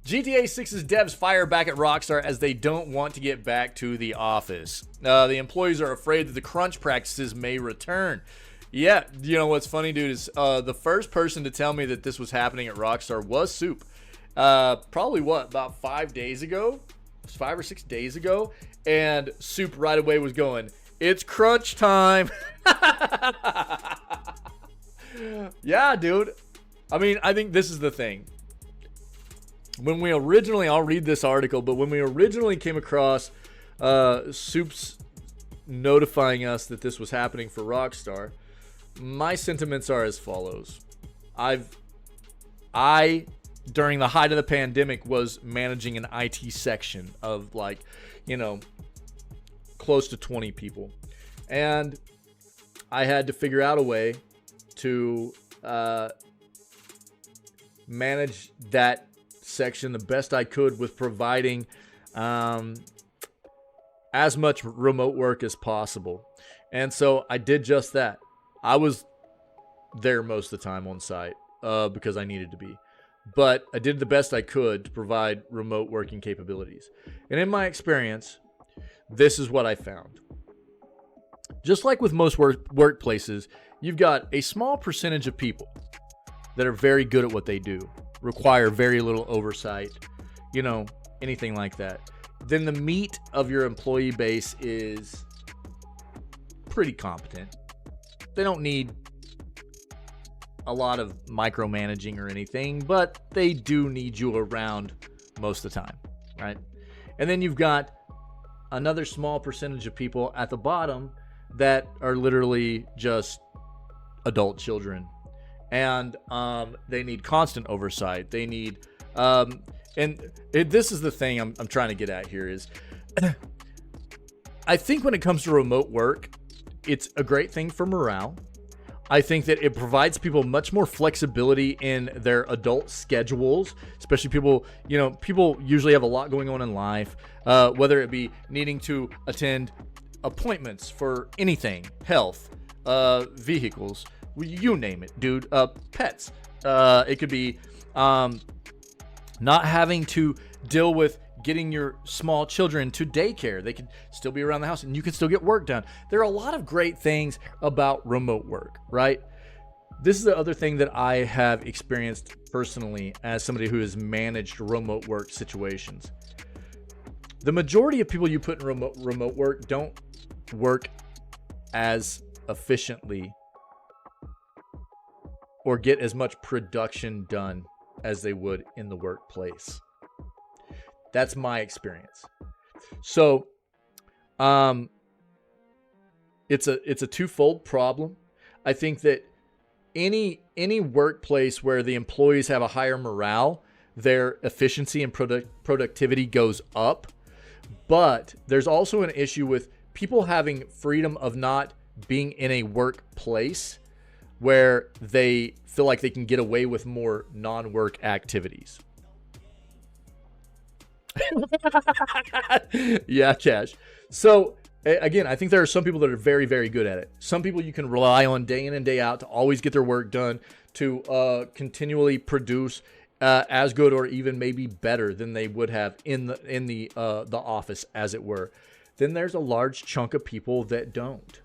GTA 6's devs fire back at Rockstar as they don't want to get back to the office. The employees are afraid that the crunch practices may return. Yeah, you know what's funny, dude, is the first person to tell me that this was happening at Rockstar was Soup. Probably about 5 days ago? 5 or 6 days ago. And Soup right away was going, "It's crunch time." Yeah, dude. I mean, I think this is the thing. When we originally, I'll read this article, but when we originally came across Soup's notifying us that this was happening for Rockstar, my sentiments are as follows. I during the height of the pandemic was managing an IT section of like, you know, close to 20 people. And I had to figure out a way to manage that section the best I could with providing as much remote work as possible. And so I did just that. I was there most of the time on site because I needed to be. But I did the best I could to provide remote working capabilities. And in my experience, this is what I found. Just like with most workplaces, you've got a small percentage of people that are very good at what they do, require very little oversight, you know, anything like that. Then the meat of your employee base is pretty competent. They don't need a lot of micromanaging or anything, but they do need you around most of the time, right? And then you've got another small percentage of people at the bottom that are literally just adult children. And they need constant oversight. They need, this is the thing I'm trying to get at here is, I think when it comes to remote work, it's a great thing for morale. I think that it provides people much more flexibility in their adult schedules, especially people, you know, people usually have a lot going on in life, whether it be needing to attend appointments for anything, health, vehicles, you name it, dude, pets. It could be not having to deal with getting your small children to daycare. They could still be around the house and you can still get work done. There are a lot of great things about remote work, right? This is the other thing that I have experienced personally as somebody who has managed remote work situations. The majority of people you put in remote work don't work as efficiently or get as much production done as they would in the workplace. That's my experience. So, it's a twofold problem. I think that any workplace where the employees have a higher morale, their efficiency and productivity goes up. But there's also an issue with people having freedom of not being in a workplace where they feel like they can get away with more non-work activities. Yeah, Cash. So again, I think there are some people that are very, very good at it. Some people you can rely on day in and day out to always get their work done, to continually produce as good or even maybe better than they would have in the office, as it were. Then there's a large chunk of people that don't,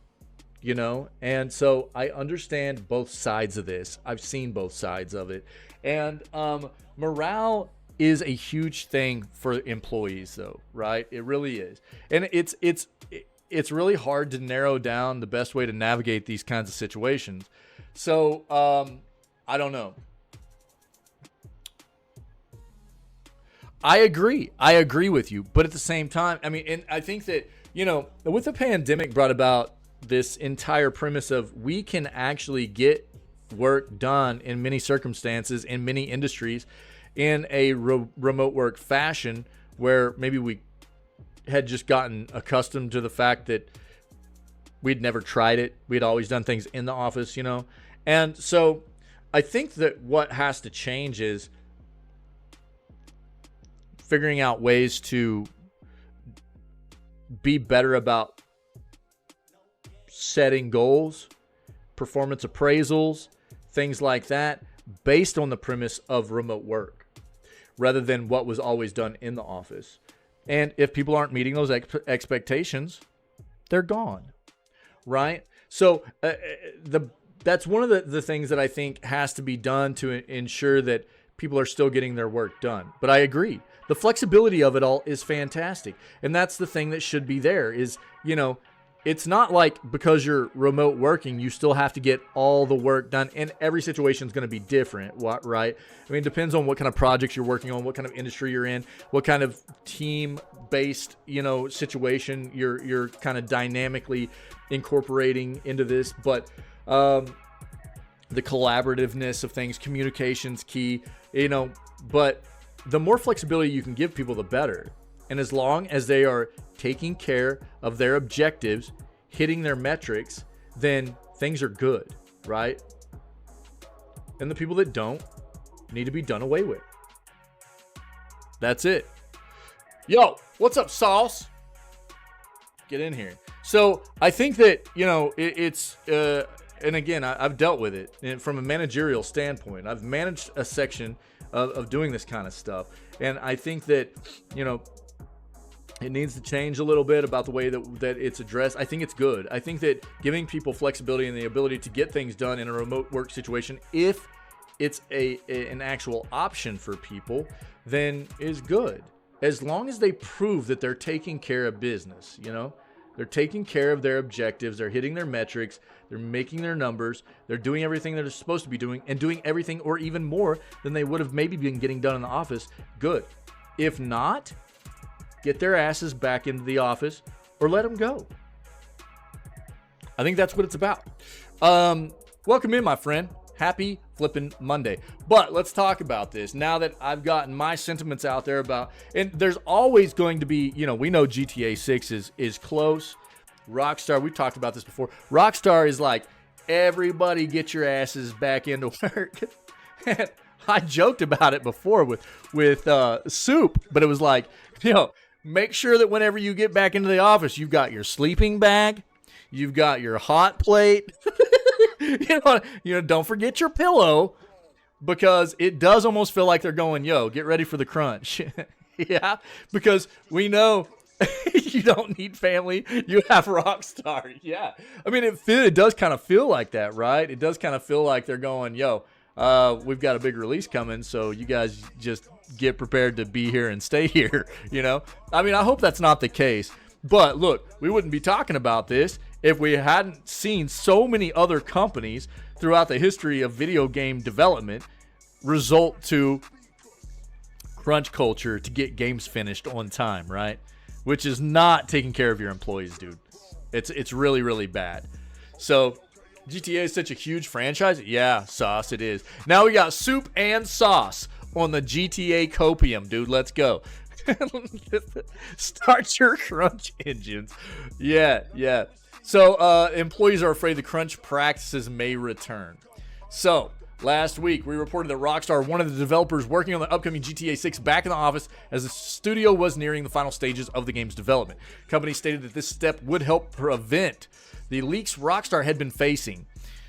you know? And so I understand both sides of this. I've seen both sides of it. And morale is a huge thing for employees, though, right? It really is. And it's really hard to narrow down the best way to navigate these kinds of situations. So I don't know. I agree with you, but at the same time, I mean, and I think that, you know, with the pandemic brought about this entire premise of we can actually get work done in many circumstances, in many industries, in a remote work fashion, where maybe we had just gotten accustomed to the fact that we'd never tried it. We'd always done things in the office, you know? And so I think that what has to change is figuring out ways to be better about setting goals, performance appraisals, things like that, based on the premise of remote work. rather than what was always done in the office. And if people aren't meeting those expectations, they're gone, right? So that's one of the things that I think has to be done to ensure that people are still getting their work done. But I agree. The flexibility of it all is fantastic. And that's the thing that should be there is, you know, it's not like because you're remote working, you still have to get all the work done. And every situation is going to be different, right? I mean, it depends on what kind of projects you're working on, what kind of industry you're in, what kind of team-based, you know, situation you're kind of dynamically incorporating into this. But the collaborativeness of things, communication's key, you know, but the more flexibility you can give people, the better. And as long as they are taking care of their objectives, hitting their metrics, then things are good, right? And the people that don't need to be done away with. That's it. Yo, what's up, Sauce? Get in here. So I think that, you know, it's, and again, I've dealt with it and from a managerial standpoint. I've managed a section of doing this kind of stuff. And I think that, you know, it needs to change a little bit about the way that it's addressed. I think it's good. I think that giving people flexibility and the ability to get things done in a remote work situation, if it's an actual option for people, then is good. As long as they prove that they're taking care of business, you know? They're taking care of their objectives. They're hitting their metrics. They're making their numbers. They're doing everything they're supposed to be doing and doing everything or even more than they would have maybe been getting done in the office. Good. If not, get their asses back into the office or let them go. I think that's what it's about. Welcome in, my friend. Happy flipping Monday. But let's talk about this now that I've gotten my sentiments out there about, and there's always going to be, you know, we know GTA 6 is close. Rockstar, we've talked about this before. Rockstar is like, everybody get your asses back into work. And I joked about it before with Soup, but it was like, you know, make sure that whenever you get back into the office, you've got your sleeping bag, you've got your hot plate. You know, don't forget your pillow, because it does almost feel like they're going, yo, get ready for the crunch. Yeah, because we know you don't need family. You have Rockstar. Yeah. I mean, it does kind of feel like that, right? It does kind of feel like they're going, yo, we've got a big release coming, so you guys just get prepared to be here and stay here, you know? I mean, I hope that's not the case. But look, we wouldn't be talking about this if we hadn't seen so many other companies throughout the history of video game development result to crunch culture to get games finished on time, right? Which is not taking care of your employees, dude. It's really, really bad. So GTA is such a huge franchise. Yeah, Sauce, it is. Now we got Soup and Sauce on the GTA Copium, dude. Let's go. Start your crunch engines. Yeah. So employees are afraid the crunch practices may return. So last week, we reported that Rockstar wanted the developers working on the upcoming GTA 6 back in the office as the studio was nearing the final stages of the game's development. The company stated that this step would help prevent the leaks Rockstar had been facing.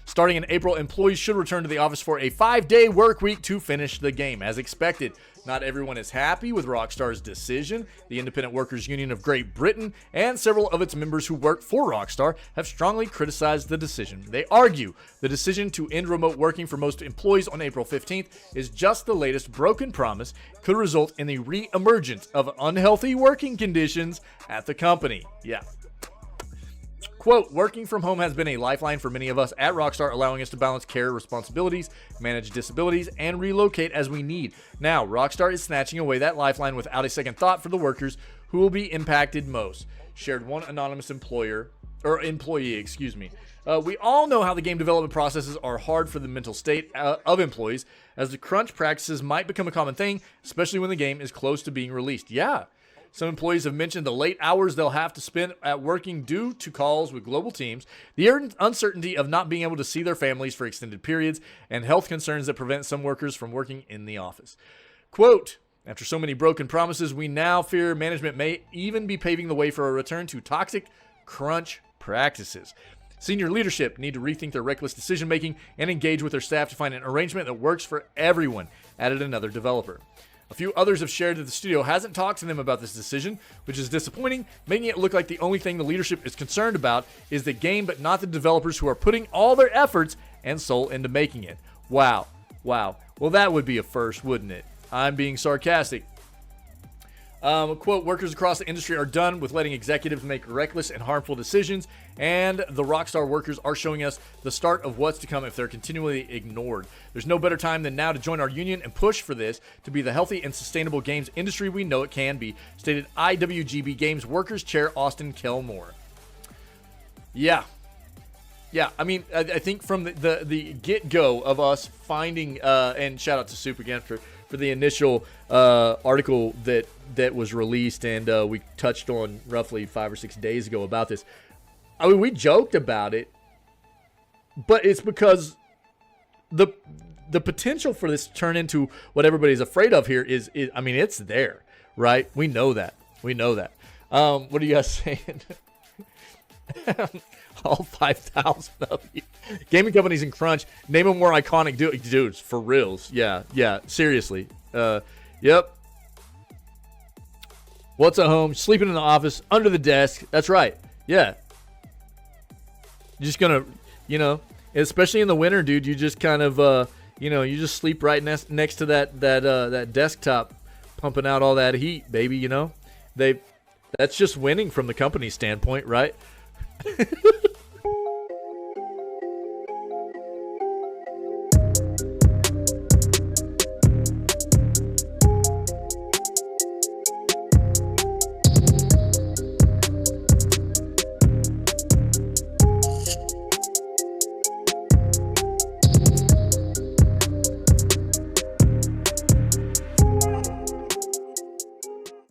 Starting in April, employees should return to the office for a 5-day work week to finish the game. As expected, not everyone is happy with Rockstar's decision. The Independent Workers Union of Great Britain and several of its members who work for Rockstar have strongly criticized the decision. They argue the decision to end remote working for most employees on April 15th is just the latest broken promise, could result in the re-emergence of unhealthy working conditions at the company. Yeah. Quote, working from home has been a lifeline for many of us at Rockstar, allowing us to balance care responsibilities, manage disabilities, and relocate as we need. Now, Rockstar is snatching away that lifeline without a second thought for the workers who will be impacted most, shared one anonymous employee. We all know how the game development processes are hard for the mental state of employees, as the crunch practices might become a common thing, especially when the game is close to being released. Yeah. Some employees have mentioned the late hours they'll have to spend at working due to calls with global teams, the uncertainty of not being able to see their families for extended periods, and health concerns that prevent some workers from working in the office. Quote, after so many broken promises, we now fear management may even be paving the way for a return to toxic crunch practices. Senior leadership need to rethink their reckless decision-making and engage with their staff to find an arrangement that works for everyone, added another developer. A few others have shared that the studio hasn't talked to them about this decision, which is disappointing, making it look like the only thing the leadership is concerned about is the game, but not the developers who are putting all their efforts and soul into making it. Wow. Wow. Well, that would be a first, wouldn't it? I'm being sarcastic. Quote, workers across the industry are done with letting executives make reckless and harmful decisions, and the Rockstar workers are showing us the start of what's to come if they're continually ignored. There's no better time than now to join our union and push for this to be the healthy and sustainable games industry we know it can be, stated IWGB Games Workers Chair Austin Kelmore. Yeah. Yeah, I mean, I think from the get-go of us finding, and shout out to Soup again for the initial article that was released and we touched on roughly 5 or 6 days ago about this. I mean, we joked about it, but it's because the potential for this to turn into what everybody's afraid of here is I mean, it's there, right? We know that. We know that. What are you guys saying? All 5,000 of you. Gaming companies in crunch. Name a more iconic dudes for reals. Yeah. Seriously. Yep. What's at home? Sleeping in the office, under the desk. That's right. Yeah. You're just gonna, especially in the winter, dude. You just kind of, you just sleep right next to that desktop, pumping out all that heat, baby. That's just winning from the company standpoint, right?